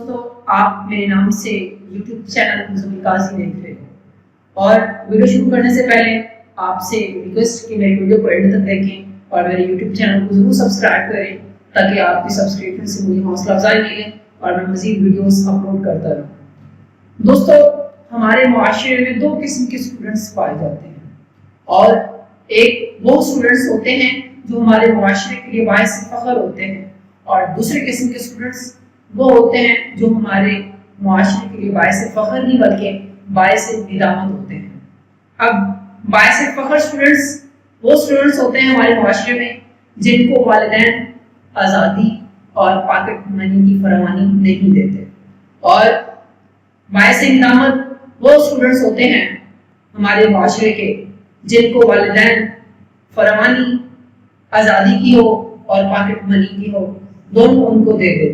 دوستو آپ میرے نام سے یوٹیوب چینل مزمل قاضی دیکھ رہے ہو اور ویڈیو شروع کرنے سے پہلے آپ سے ریکویسٹ کہ میری ویڈیو کو اینڈ تک دیکھیں اور میرے یوٹیوب چینل کو ضرور سبسکرائب کریں تاکہ آپ کی سبسکرپشن سے مجھے حوصلہ افزائی ملے اور میں مزید ویڈیوز اپلوڈ کرتا رہوں۔ دوستو ہمارے معاشرے میں دو قسم کے اسٹوڈنٹس پائے جاتے ہیں اور ایک وہ اسٹوڈنٹس ہوتے ہیں جو ہمارے معاشرے کے لیے باعث فخر ہوتے ہیں اور دوسرے قسم کے اسٹوڈنٹس وہ ہوتے ہیں جو ہمارے معاشرے کے لیے باعث فخر نہیں بلکہ باعث ندامت ہوتے ہیں۔ اب باعث فخر اسٹوڈنٹس وہ اسٹوڈنٹس ہوتے ہیں ہمارے معاشرے میں جن کو والدین آزادی اور پاکٹ منی کی فراوانی نہیں دیتے، اور باعث ندامت وہ اسٹوڈنٹس ہوتے ہیں ہمارے معاشرے کے جن کو والدین فراوانی آزادی کی ہو اور پاکٹ منی کی ہو، دونوں ان کو دے دے۔